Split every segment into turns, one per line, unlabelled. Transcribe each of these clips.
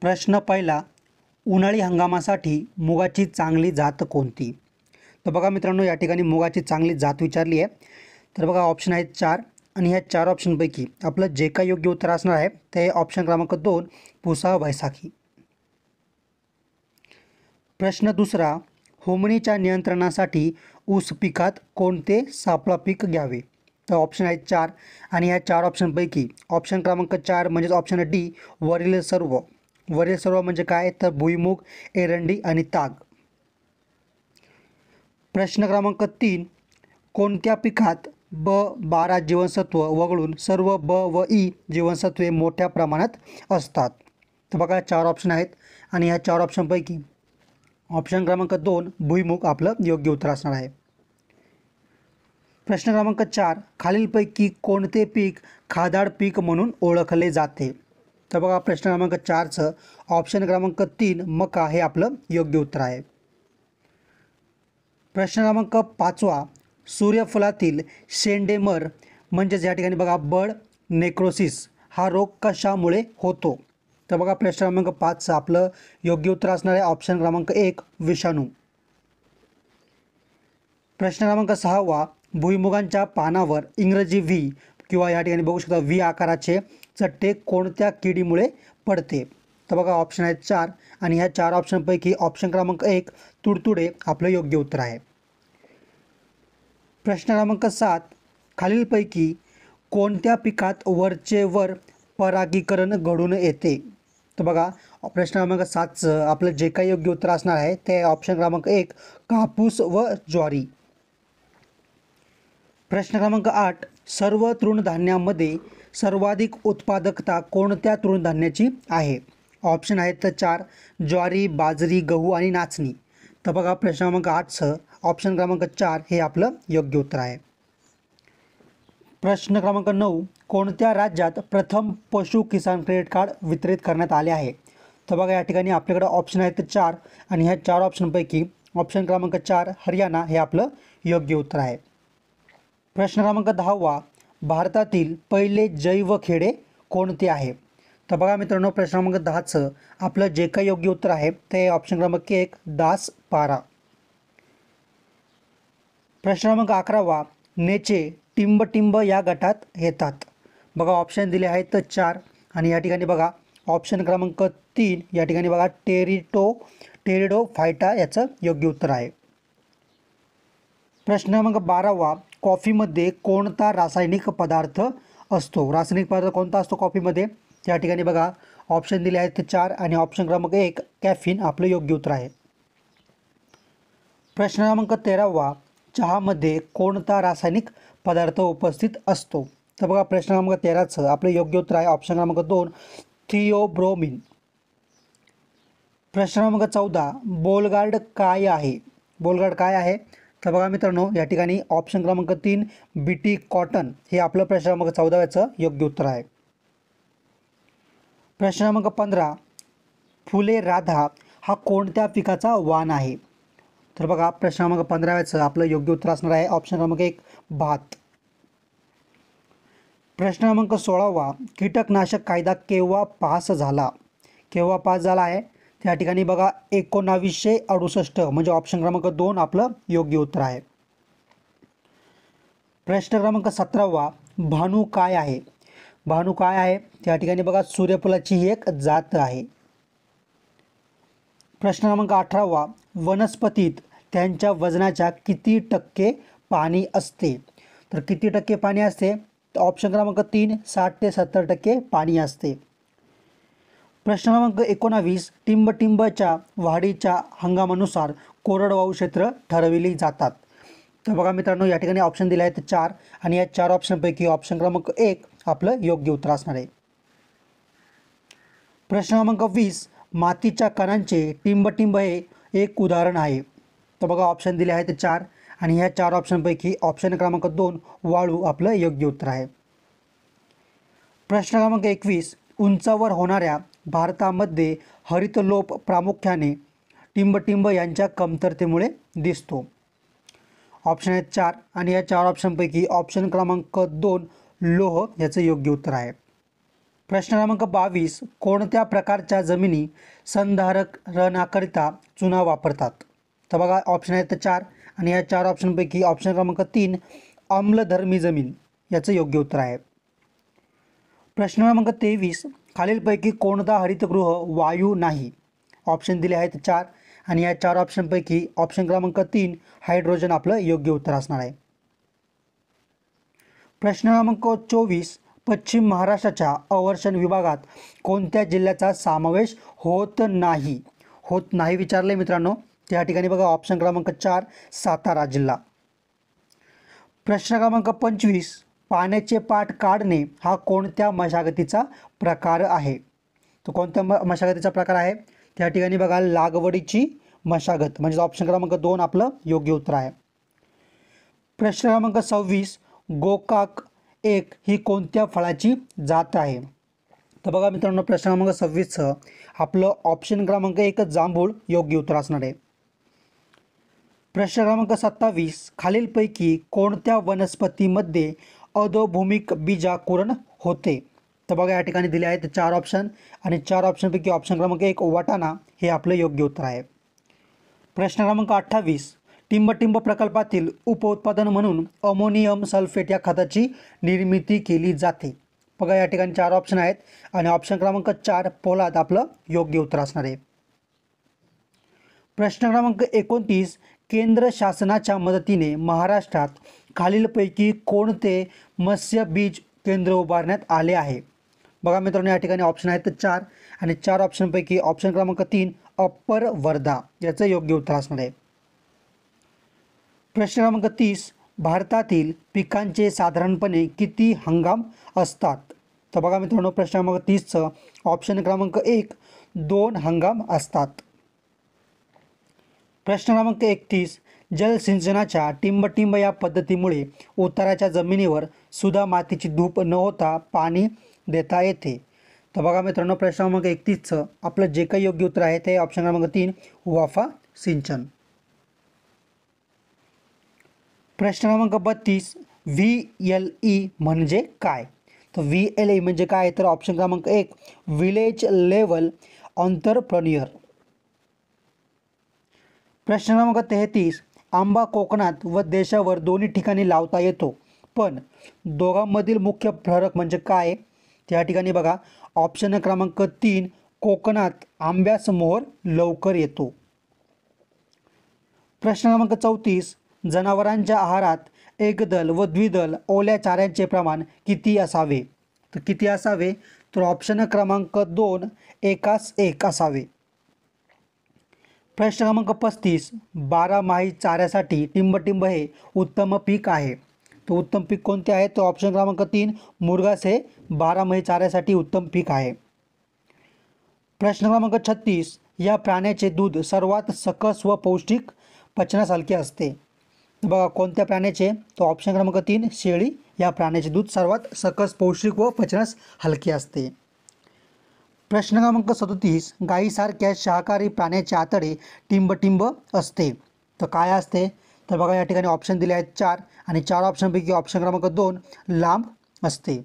प्रश्न पहिला, उन्हाळी हंगामासाठी मुगाची चांगली जात कोणती? तर बघा मित्रांनो, या ठिकाणी मुगाची चांगली जात विचारली आहे. तर बघा ऑप्शन आहेत 4 आणि ह्या 4 ऑप्शनपैकी आपलं जे काही योग्य उत्तर असणार आहे ते ऑप्शन क्रमांक 2 पुसा वैसाखी. प्रश्न दुसरा, होमणीच्या नियंत्रणासाठी ऊस पिकात कोणते सापळा पीक घ्यावे? तर ऑप्शन आहेत 4 आणि ह्या 4 ऑप्शनपैकी ऑप्शन क्रमांक 4 म्हणजेच ऑप्शन डी वरील सर्व. वरील सर्व म्हणजे काय? तर भुईमूग, एरंडी आणि ताग. प्रश्न क्रमांक 3, कोणत्या पिकात B12 जीवनसत्व वगळून सर्व ब व ई जीवनसत्वे मोठ्या प्रमाणात असतात? तर बघा 4 ऑप्शन आहेत आणि ह्या 4 ऑप्शनपैकी ऑप्शन क्रमांक 2 भुईमूग आपलं योग्य उत्तर असणार आहे. प्रश्न क्रमांक 4, खालीलपैकी कोणते पीक खादाड पीक म्हणून ओळखले जाते? तर बघा प्रश्न क्रमांक 4चं ऑप्शन क्रमांक 3 मका हे आपलं योग्य उत्तर आहे. प्रश्न क्रमांक 5, सूर्यफुलातील शेंडेमर म्हणजेच या ठिकाणी बघा बड नेक्रोसिस हा रोग कशामुळे होतो? तर बघा प्रश्न क्रमांक 5चं आपलं योग्य उत्तर असणार आहे ऑप्शन क्रमांक 1 विषाणू. प्रश्न क्रमांक 6, भुईमुगांच्या पानावर इंग्रजी व्ही किंवा या ठिकाणी बघू शकता व्ही आकाराचे चट्टे कोणत्या किडीमुळे पडते? तर बघा ऑप्शन आहेत 4 आणि ह्या 4 ऑप्शनपैकी ऑप्शन क्रमांक 1 तुडतुडे आपलं योग्य उत्तर आहे. प्रश्न क्रमांक 7, खालीलपैकी कोणत्या पिकात वरचेवर परागीकरण घडून येते? तर बघा प्रश्न क्रमांक 7चं आपलं जे काही योग्य उत्तर असणार आहे ते ऑप्शन क्रमांक 1 कापूस व ज्वारी. प्रश्न क्रमांक 8, सर्व तृणधान्यामध्ये सर्वाधिक उत्पादकता कोणत्या तृणधान्याची आहे? ऑप्शन आहेत तर 4 ज्वारी, बाजरी, गहू आणि नाचणी. तर बघा प्रश्न क्रमांक 8चं ऑप्शन क्रमांक 4 हे आपलं योग्य उत्तर आहे. प्रश्न क्रमांक 9, कोणत्या राज्यात प्रथम पशु किसान क्रेडिट कार्ड वितरित करण्यात आले आहे? तर बघा या ठिकाणी आपल्याकडे ऑप्शन आहेत 4 आणि ह्या 4 ऑप्शनपैकी ऑप्शन क्रमांक 4 हरियाणा हे आपलं योग्य उत्तर आहे. प्रश्न क्रमांक 10, भारतातील पहिले जैव खेडे कोणते आहे? तर बघा मित्रांनो प्रश्न क्रमांक 10चं आपलं जे काही योग्य उत्तर आहे ते ऑप्शन क्रमांक 1 दासपारा. प्रश्न क्रमांक 11, नेचे टिंब या गटात येतात? बघा ऑप्शन दिले आहेत तर 4 आणि या ठिकाणी बघा ऑप्शन क्रमांक 3 या ठिकाणी बघा टेरिडोफायटा याचं योग्य उत्तर आहे. प्रश्न क्रमांक 12, कॉफीमध्ये कोणता रासायनिक पदार्थ असतो? रासायनिक पदार्थ कोणता असतो कॉफीमध्ये? त्या ठिकाणी बघा ऑप्शन दिले आहेत 4 आणि ऑप्शन क्रमांक 1 कॅफीन आपलं योग्य उत्तर आहे. प्रश्न क्रमांक 13, चहामध्ये कोणता रासायनिक पदार्थ उपस्थित असतो? तर बघा प्रश्न क्रमांक 13चं आपलं योग्य उत्तर आहे ऑप्शन क्रमांक 2 थिओब्रोमिन. प्रश्न क्रमांक 14, बोलगार्ड काय आहे? बोलगार्ड काय आहे? तर बघा मित्रांनो या ठिकाणी ऑप्शन क्रमांक 3 बीटी कॉटन हे आपलं प्रश्न क्रमांक 14चं योग्य उत्तर आहे. प्रश्न क्रमांक 15, फुले राधा हा कोणत्या पिकाचा वाण आहे? तर बघा प्रश्न क्रमांक 15चं आपलं योग्य उत्तर असणार आहे ऑप्शन क्रमांक 1 भात. प्रश्न क्रमांक 16, कीटकनाशक कायदा केव्हा पास झाला? केव्हा पास झाला आहे? त्या ठिकाणी बघा 1968 म्हणजे ऑप्शन क्रमांक 2 आपलं योग्य उत्तर आहे. प्रश्न क्रमांक 17, भानू काय आहे? भानू काय आहे? त्या ठिकाणी बघा सूर्यफुलाची ही एक जात आहे. प्रश्न क्रमांक 18, वनस्पतीत त्यांच्या वजनाच्या किती टक्के पाणी असते? तर किती टक्के पाणी असते? ऑप्शन क्रमांक 3 60 ते 70% पाणी असते. प्रश्न क्रमांक 19, टिंबच्या वाढीच्या हंगामानुसार कोरडवाहू क्षेत्र ठरविली जातात? तर बघा मित्रांनो या ठिकाणी ऑप्शन दिले आहेत 4 आणि या 4 ऑप्शनपैकी ऑप्शन क्रमांक 1 आपलं योग्य उत्तर असणार आहे. प्रश्न क्रमांक 20, मातीच्या कणांचे टिंब हे एक उदाहरण आहे? तर बघा ऑप्शन दिले आहेत 4 आणि ह्या 4 ऑप्शनपैकी ऑप्शन क्रमांक 2 वाळू आपलं योग्य उत्तर आहे. प्रश्न क्रमांक 21, उंचावर होणाऱ्या भारतामध्ये हरितलोप प्रामुख्याने टिंब यांच्या कमतरतेमुळे दिसतो? ऑप्शन आहेत 4 आणि या 4 ऑप्शनपैकी ऑप्शन क्रमांक 2 लोह याचं योग्य उत्तर आहे. प्रश्न क्रमांक 22, कोणत्या प्रकारच्या जमिनी संधारणाकरिता चुना वापरतात? तर बघा ऑप्शन आहेत 4 आणि या 4 ऑप्शनपैकी ऑप्शन क्रमांक 3 आम्लधर्मी जमीन याचं योग्य उत्तर आहे. प्रश्न क्रमांक 23, खालीलपैकी कोणता हरितगृह वायू नाही? ऑप्शन दिले आहेत 4 आणि या 4 ऑप्शनपैकी ऑप्शन क्रमांक 3 हायड्रोजन आपलं योग्य उत्तर असणार आहे. प्रश्न क्रमांक 24, पश्चिम महाराष्ट्राच्या अवर्षण विभागात कोणत्या जिल्ह्याचा समावेश होत नाही? होत नाही विचारले मित्रांनो. त्या ठिकाणी बघा ऑप्शन क्रमांक 4 सातारा जिल्हा. प्रश्न क्रमांक 25, पाण्याचे पाट काढणे हा कोणत्या मशागतीचा प्रकार आहे? तो कोणत्या मशागतीचा प्रकार आहे? त्या ठिकाणी बघा लागवडीची मशागत म्हणजे ऑप्शन क्रमांक 2 आपलं योग्य उत्तर आहे. प्रश्न क्रमांक 26, गोकाक 1 ही कोणत्या फळाची जात आहे? तर बघा मित्रांनो प्रश्न क्रमांक 26 आपलं ऑप्शन क्रमांक 1 जांभूळ योग्य उत्तर असणार आहे. प्रश्न क्रमांक 27, खालीलपैकी कोणत्या वनस्पतीमध्ये अधोभूमिक बीजाकुरण होते? तर बघा या ठिकाणी दिले आहेत 4 ऑप्शन आणि 4 ऑप्शनपैकी ऑप्शन क्रमांक 1 वाटाणा हे आपलं योग्य उत्तर आहे. प्रश्न क्रमांक 28, टिंबटिंब प्रकल्पातील उपउत्पादन म्हणून अमोनियम सल्फेट या खताची निर्मिती केली जाते. बघा या ठिकाणी 4 ऑप्शन आहेत आणि ऑप्शन क्रमांक 4 पोलाद आपलं योग्य उत्तर असणार आहे. प्रश्न क्रमांक 29, केंद्र शासनाच्या मदतीने महाराष्ट्रात खालीलपैकी कोणते मत्स्य बीज केंद्र उभारण्यात आले आहे? बघा मित्रांनो या ठिकाणी ऑप्शन आहेत 4 आणि 4 ऑप्शनपैकी ऑप्शन क्रमांक 3 अप्पर वर्धा याचं योग्य उत्तर असणार आहे. प्रश्न क्रमांक 30, भारतातील पिकांचे साधारणपणे किती हंगाम असतात? तर बघा मित्रांनो प्रश्न क्रमांक 30 ऑप्शन क्रमांक 1 2 हंगाम असतात. प्रश्न क्रमांक 31, जलसिंचनाच्या टिंबटिंब या पद्धतीमुळे उताराच्या जमिनीवर सुद्धा मातीची धूप न होता पाणी देता येते. तर बघा मित्रांनो प्रश्न क्रमांक 31 आपलं जे काही योग्य उत्तर आहे ते ऑप्शन क्रमांक 3 वाफा सिंचन. प्रश्न क्रमांक 32, VLE म्हणजे काय? तर VLE म्हणजे काय? तर ऑप्शन क्रमांक 1 विलेज लेवल एंटरप्रेन्योर. प्रश्न क्रमांक 33, आंबा कोकणात व देशावर दोन्ही ठिकाणी लावता येतो पण दोघांमधील मुख्य फरक म्हणजे काय? त्या ठिकाणी बघा ऑप्शन क्रमांक 3 कोकणात आंब्यास मोहर लवकर येतो. प्रश्न क्रमांक 34, जनावरांच्या आहारात एकदल व द्विदल ओल्या चाऱ्याचे प्रमाण किती असावे? तर किती असावे? तर ऑप्शन क्रमांक 2 1:1 असावे. प्रश्न क्रमांक 35, बारामाही चाऱ्यासाठी टिंबटिंब हे उत्तम पीक आहे. तो उत्तम पीक कोणते आहे? तो ऑप्शन क्रमांक 3 मुरघास हे बारामाही चाऱ्यासाठी उत्तम पीक आहे. प्रश्न क्रमांक 36, या प्राण्याचे दूध सर्वात सकस व पौष्टिक पचनास हलके असते. बघा कोणत्या प्राण्याचे? तो ऑप्शन क्रमांक 3 शेळी या प्राण्याचे दूध सर्वात सकस पौष्टिक व पचनास हलके असते. प्रश्न क्रमांक 37, गायीसारख्या शाकाहारी प्राण्याचे आतडे टिंबटिंब असते. तर काय असते? तर बघा या ठिकाणी ऑप्शन दिले आहेत 4 आणि 4 ऑप्शनपैकी ऑप्शन क्रमांक 2 लांब असते.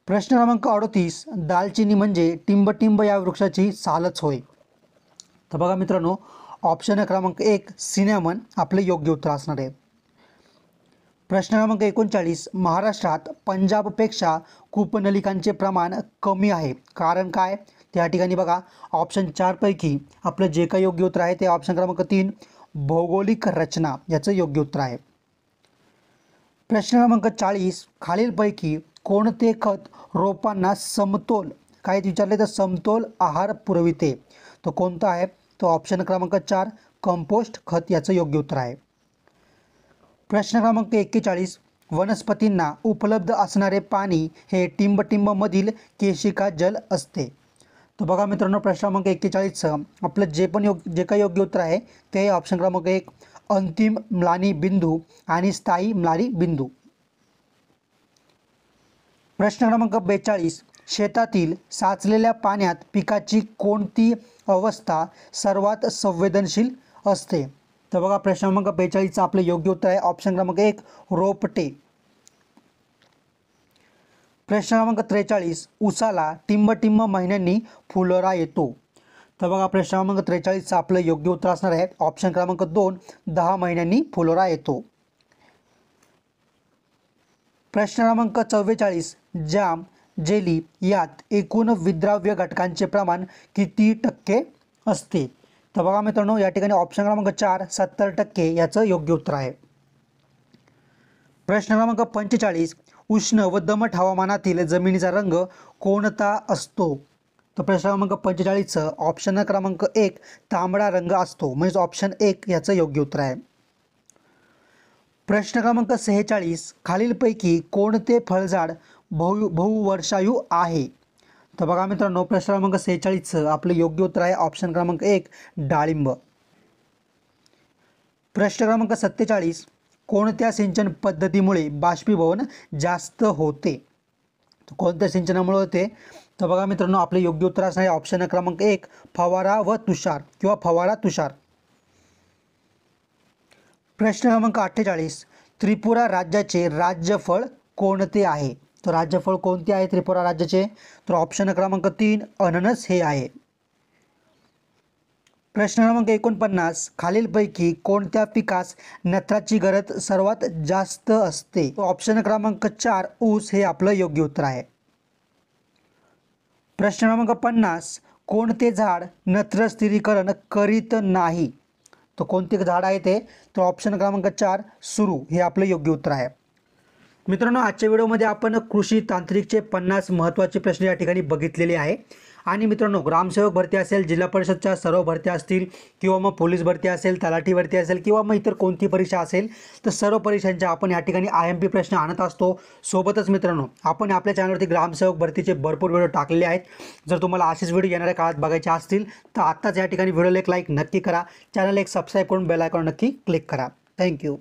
प्रश्न क्रमांक 38, दालचिनी म्हणजे टिंबटिंब या वृक्षाची सालच होय. तर बघा मित्रांनो ऑप्शन क्रमांक 1 सिनेमन आपलं योग्य उत्तर असणार आहे. प्रश्न क्रमांक 39, महाराष्ट्रात पंजाबपेक्षा कूपनलिकांचे प्रमाण कमी आहे कारण काय? त्या ठिकाणी बघा ऑप्शन 4 पैकी आपलं जे काही योग्य उत्तर आहे ते ऑप्शन क्रमांक 3 भौगोलिक रचना याचं योग्य उत्तर आहे. प्रश्न क्रमांक 40, खालीलपैकी कोणते खत रोपांना समतोल काय विचारले तर समतोल आहार पुरविते? तो कोणता आहे? तो ऑप्शन क्रमांक 4 कंपोस्ट खत याचं योग्य उत्तर आहे. प्रश्न क्रमांक 41, वनस्पतींना उपलब्ध असणारे पाणी हे टिंबटिंबमधील केशिका जल असते. तर बघा मित्रांनो प्रश्न क्रमांक 41 आपलं जे काही योग्य उत्तर आहे ते ऑप्शन क्रमांक 1 अंतिम म्लानी बिंदू आणि स्थायी म्लानी बिंदू. प्रश्न क्रमांक 42, शेतातील साचलेल्या पाण्यात पिकाची कोणती अवस्था सर्वात संवेदनशील असते? तर बघा प्रश्न क्रमांक 42 आपलं योग्य उत्तर आहे ऑप्शन क्रमांक 1 रोपटे. प्रश्न क्रमांक 43, ऊसाला टिंब महिन्यांनी फुलोरा येतो. तर बघा प्रश्न क्रमांक 43चं आपलं योग्य उत्तर असणार आहे ऑप्शन क्रमांक 2, 10 महिन्यांनी फुलोरा येतो. प्रश्न क्रमांक 44, जाम, जेली यात एकूण विद्राव्य घटकांचे प्रमाण किती टक्के असते. तर बघा मित्रांनो या ठिकाणी ऑप्शन क्रमांक 4, 70% याचं योग्य उत्तर आहे. प्रश्न क्रमांक 45, उष्ण व दमट हवामानातील जमिनीचा रंग कोणता असतो. तर प्रश्न क्रमांक 45चं ऑप्शन क्रमांक 1, तांबडा रंग असतो, म्हणजे ऑप्शन 1 याचं योग्य उत्तर आहे. प्रश्न क्रमांक 46, खालीलपैकी कोणते फळझाड बहुवर्षायू आहे. तर बघा मित्रांनो प्रश्न क्रमांक 46चं आपलं योग्य उत्तर आहे ऑप्शन क्रमांक 1, डाळिंब. प्रश्न क्रमांक 47, कोणत्या सिंचन पद्धतीमुळे बाष्पीभवन जास्त होते. तर कोणत्या सिंचनामुळे होते. तर बघा मित्रांनो आपले योग्य उत्तर असणार आहे ऑप्शन क्रमांक 1, फवारा व तुषार किंवा फवारा तुषार. प्रश्न क्रमांक 48, त्रिपुरा राज्याचे राज्यफळ कोणते आहे. तर राज्यफळ कोणते आहे त्रिपुरा राज्याचे. तर ऑप्शन क्रमांक 3, अननस हे आहे. प्रश्न क्रमांक 49, खालीलपैकी कोणत्या पिकास नत्राची गरज सर्वात जास्त असते. ऑप्शन क्रमांक 4, ऊस हे आपलं योग्य उत्तर आहे. प्रश्न क्रमांक 50, कोणते झाड नत्र स्थिरीकरण करीत नाही. तर कोणते झाड आहे ते. तर ऑप्शन क्रमांक 4, सुरू हे आपलं योग्य उत्तर आहे. मित्रांनो आजच्या व्हिडिओमध्ये आपण कृषी तांत्रिकचे 50 महत्त्वाचे प्रश्न या ठिकाणी बघितलेले आहे. आणि मित्रांनो ग्रामसेवक भरती असेल, जिल्हा परिषदच्या सर्व भरत्या असतील किंवा मग पोलीस भरती असेल, तलाठी भरती असेल किंवा मग इतर कोणती परीक्षा असेल, तर सर्व परीक्षांच्या आपण या ठिकाणी IMP प्रश्न आणत असतो. सोबतच मित्रांनो आपण आपल्या चॅनलवरती ग्रामसेवक भरतीचे भरपूर व्हिडिओ टाकलेले आहेत. जर तुम्हाला असेच व्हिडिओ येणाऱ्या काळात बघायचे असतील तर आत्ताच या ठिकाणी व्हिडिओला एक लाईक नक्की करा, चॅनल एक सबस्क्राईब करून बेल आयकॉन नक्की क्लिक करा. थँक्यू.